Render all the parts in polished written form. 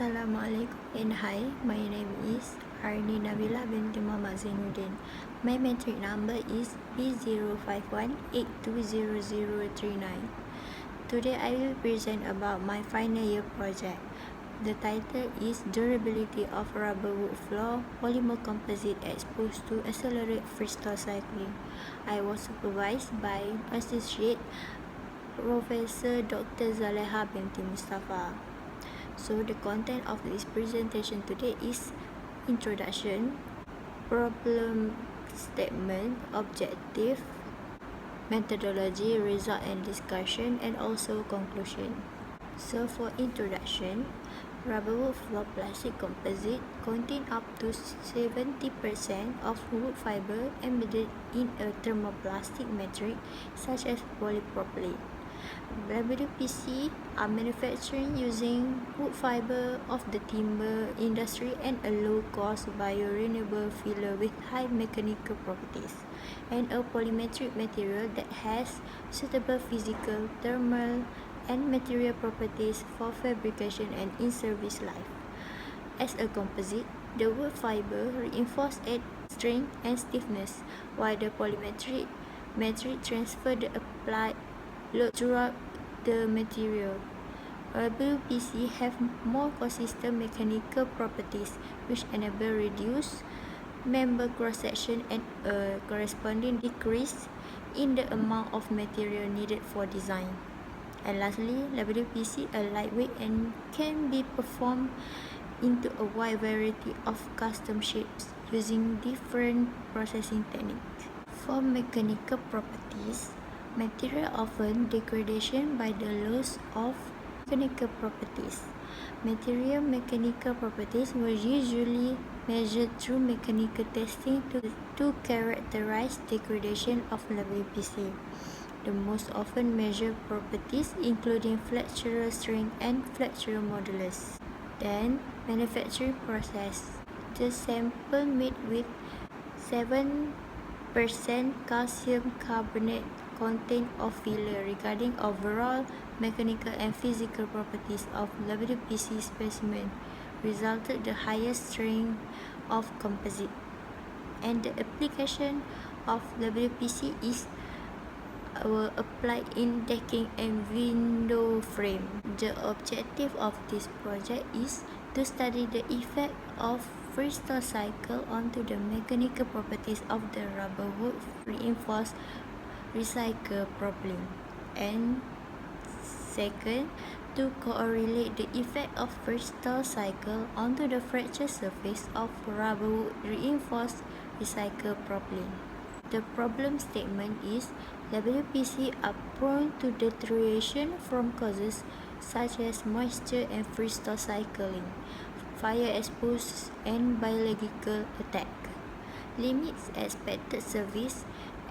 Assalamualaikum and hi, my name is Arni Nabila binti Mohd Zainuddin. My matric number is B051820039. Today I will present about my final year project. The title is Durability of Rubber Wood Flour-Polymer Composite Exposed to Accelerated Freeze Thaw Cycling. I was supervised by Associate Professor Dr. Zaleha binti Mustafa. So the content of this presentation today is introduction, problem statement, objective, methodology, result and discussion, and also conclusion. So for introduction, rubber wood floor plastic composite contain up to 70% of wood fiber embedded in a thermoplastic matrix such as polypropylene. WPC are manufactured using wood fiber of the timber industry and a low-cost biorenewable filler with high mechanical properties, and a polymetric material that has suitable physical, thermal, and material properties for fabrication and in-service life. As a composite, the wood fiber reinforces its strength and stiffness, while the polymetric matrix transfers the applied load throughout the material. WPC have more consistent mechanical properties which enable reduced member cross-section and a corresponding decrease in the amount of material needed for design. And lastly, WPC are lightweight and can be performed into a wide variety of custom shapes using different processing techniques. For mechanical properties, material often degradation by the loss of mechanical properties. Material mechanical properties were usually measured through mechanical testing to characterize degradation of WPC. The most often measured properties including flexural strength and flexural modulus. Then, manufacturing process. The sample made with 7% calcium carbonate content of filler regarding overall mechanical and physical properties of WPC specimen resulted the highest strength of composite, and the application of WPC is applied in decking and window frame. The objective of this project is to study the effect of freeze thaw cycle onto the mechanical properties of the rubber wood reinforced recycled propylene, and second, to correlate the effect of freeze thaw cycle onto the fracture surface of rubber wood reinforced recycled propylene. The problem statement is WPC are prone to deterioration from causes such as moisture and freeze thaw cycling, fire exposure, and biological attack. Limits expected service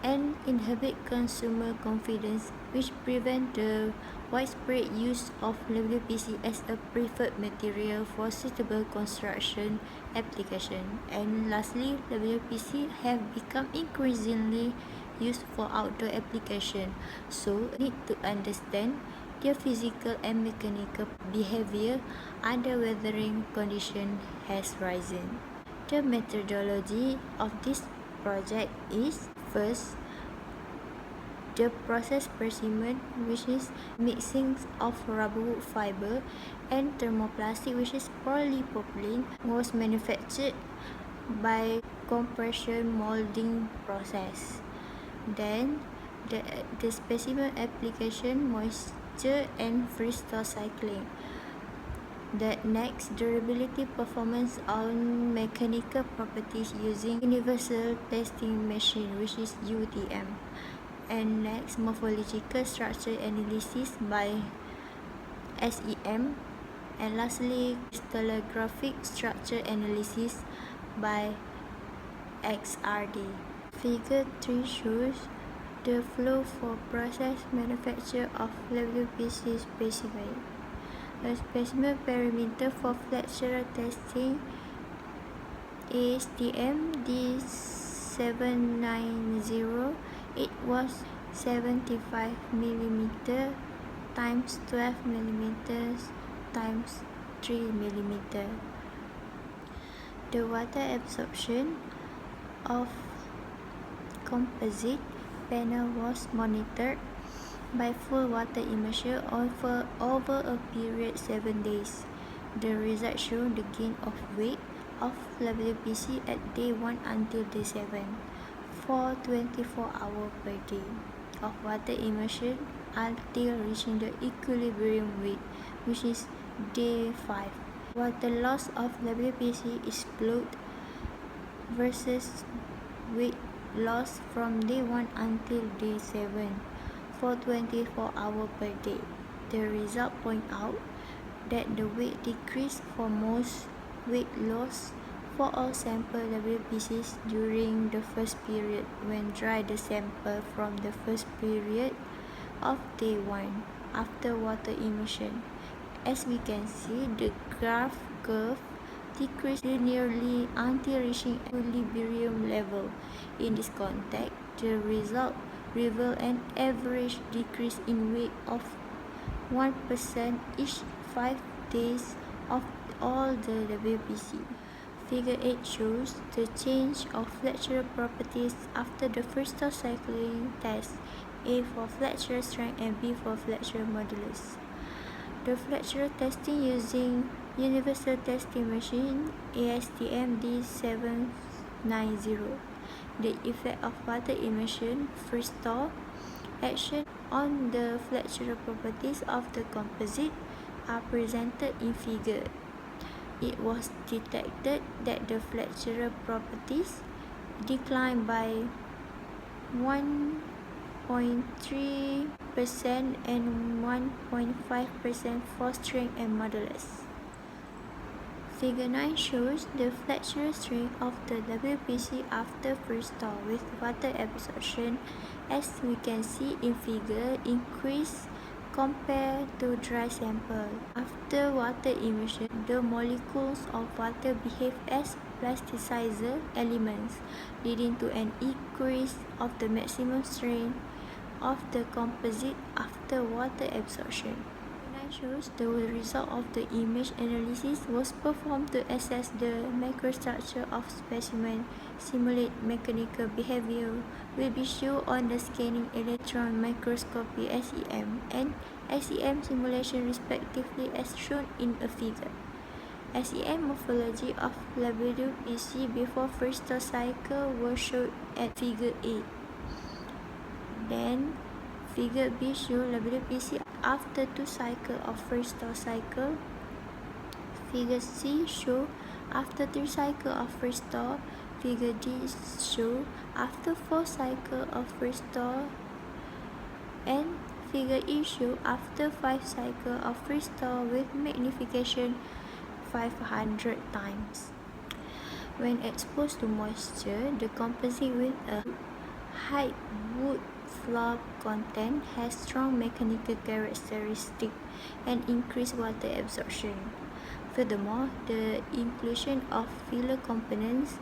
and inhibit consumer confidence, which prevent the widespread use of WPC as a preferred material for suitable construction application. And lastly, WPC have become increasingly used for outdoor application, so need to understand their physical and mechanical behavior under weathering condition has risen. The methodology of this project is: first, the process specimen, which is mixing of rubber wood fiber and thermoplastic, which is polypropylene, was manufactured by compression molding process. Then, the specimen application, moisture and freeze thaw cycling. That next, durability performance on mechanical properties using universal testing machine, which is UTeM. And next, morphological structure analysis by SEM. And lastly, crystallographic structure analysis by XRD. Figure 3 shows the flow for process manufacture of WPC specimen. A specimen parameter for flexural testing is TM D790. It was 75 mm times 12 mm times mm. The water absorption of composite panel was monitored by full water immersion over a period 7 days. The results show the gain of weight of WPC at day 1 until day 7 for 24 hours per day of water immersion until reaching the equilibrium weight, which is day 5. Water loss of WPC is plotted versus weight loss from day 1 until day 7 for 24 hours per day. The result point out that the weight decrease for most, weight loss for all sample WPCs during the first period when dry the sample from the first period of day 1 after water immersion. As we can see, the graph curve decreased linearly until reaching equilibrium level. In this context, the result reveal an average decrease in weight of 1% each 5 days of all the WPC. Figure 8 shows the change of flexural properties after the first thaw cycling test, A for flexural strength and B for flexural modulus. The flexural testing using Universal Testing Machine ASTM D790. The effect of water immersion first thaw action on the flexural properties of the composite are presented in figure. It was detected that the flexural properties declined by 1.3% and 1.5% for strength and modulus. Figure 9 shows the flexural strength of the WPC after first thaw with water absorption. As we can see in figure, increase compared to dry sample. After water immersion, the molecules of water behave as plasticizer elements, leading to an increase of the maximum strength of the composite after water absorption. Shows the result of the image analysis was performed to assess the microstructure of specimen, simulate mechanical behavior, will be shown on the scanning electron microscopy SEM and SEM simulation respectively as shown in a figure. SEM morphology of WPC before first thaw cycle was shown at figure A. Then figure B shows WPC after 2 cycles of first thaw cycle. Figure C shows after 3 cycles of first thaw. Figure D shows after 4 cycles of first thaw. And figure E shows after 5 cycles of first thaw with magnification 500 times. When exposed to moisture, the composite with a high wood flour content has strong mechanical characteristics and increased water absorption. Furthermore, the inclusion of filler components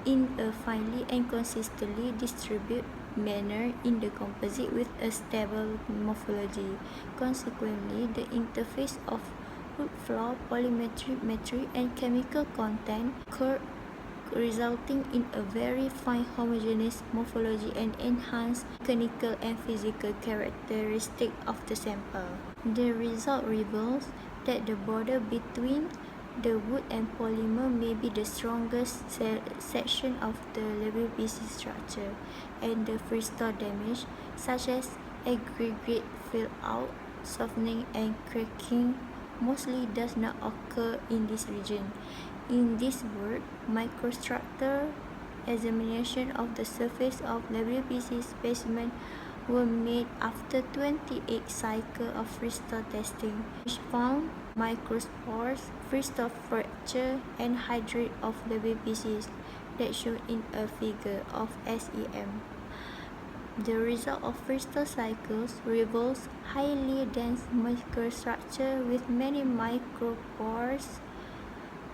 in a finely and consistently distributed manner in the composite with a stable morphology. Consequently, the interface of wood flour-polymer matric and chemical content occurred, resulting in a very fine homogeneous morphology and enhanced mechanical and physical characteristics of the sample. The result reveals that the border between the wood and polymer may be the strongest section of the WPC structure, and the first thaw damage, such as aggregate fill-out, softening, and cracking, mostly does not occur in this region. In this work, microstructural examination of the surface of WPC specimen were made after 28 cycles of first thaw testing, which found microspores, first thaw fracture, and hydrate of WPCs that shown in a figure of SEM. The result of first thaw cycles reveals highly dense microstructure with many micropores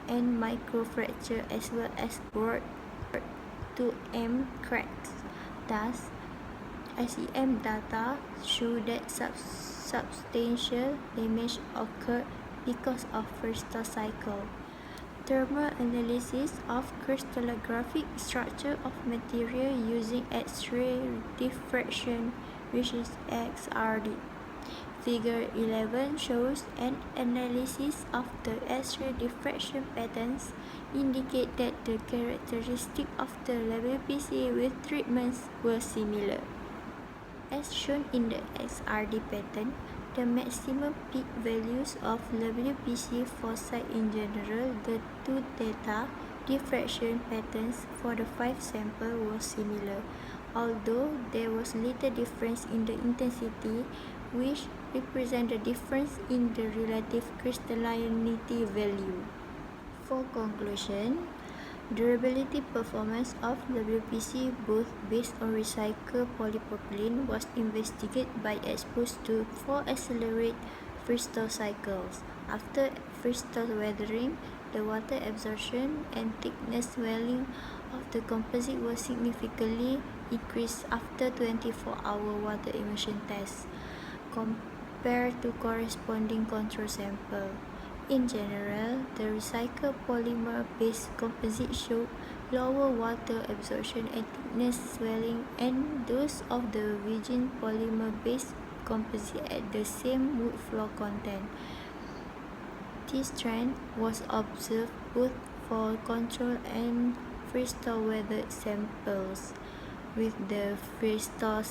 and microfracture as well as broad UTeM cracks. Thus, SEM data show that substantial damage occurred because of freeze thaw cycle. Thermal analysis of crystallographic structure of material using X-ray diffraction, which is XRD. Figure 11 shows an analysis of the X-ray diffraction patterns indicate that the characteristics of the WPC with treatments were similar. As shown in the XRD pattern, the maximum peak values of WPC foci in general, the 2 theta diffraction patterns for the 5 samples were similar, although there was little difference in the intensity, which represent the difference in the relative crystallinity value. For conclusion, durability performance of WPC both based on recycled polypropylene was investigated by exposed to 4 accelerated freeze thaw cycles. After freeze thaw weathering, the water absorption and thickness swelling of the composite was significantly increased after 24-hour water immersion tests compared to corresponding control sample. In general, the recycled polymer-based composite showed lower water absorption and thickness swelling and those of the virgin polymer-based composite at the same wood floor content. This trend was observed both for control and freeze thaw weathered samples. With the freeze thaw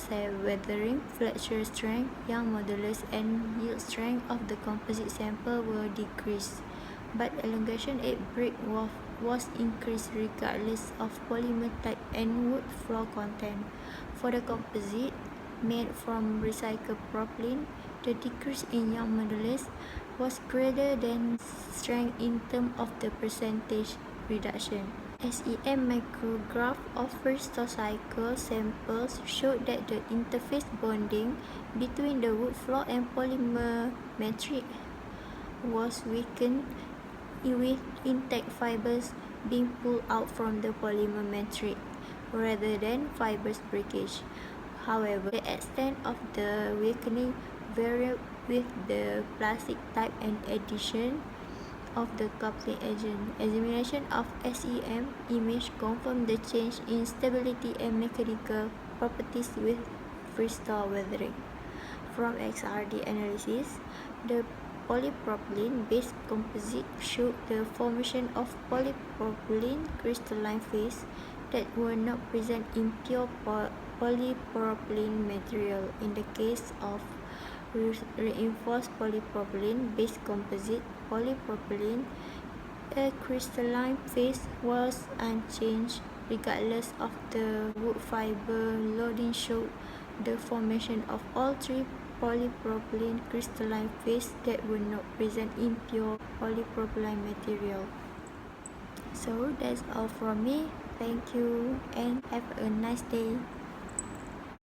weathering, fracture strength, Young modulus, and yield strength of the composite sample were decreased, but elongation at break was increased regardless of polymer type and wood floor content. For the composite made from recycled propylene, the decrease in Young modulus was greater than strength in terms of the percentage reduction. SEM micrograph of freeze thaw cycle samples showed that the interface bonding between the wood floor and polymer matric was weakened, with intact fibers being pulled out from the polymer matric rather than fibrous breakage. However, the extent of the weakening varied with the plastic type and addition of the coupling agent. Examination of SEM image confirmed the change in stability and mechanical properties with freeze thaw weathering. From XRD analysis, the polypropylene-based composite showed the formation of polypropylene crystalline phase that were not present in pure polypropylene material. In the case of reinforced polypropylene-based composite, polypropylene, a crystalline phase was unchanged regardless of the wood fiber loading showed the formation of all 3 polypropylene crystalline phase that were not present in pure polypropylene material. So that's all from me. Thank you and have a nice day.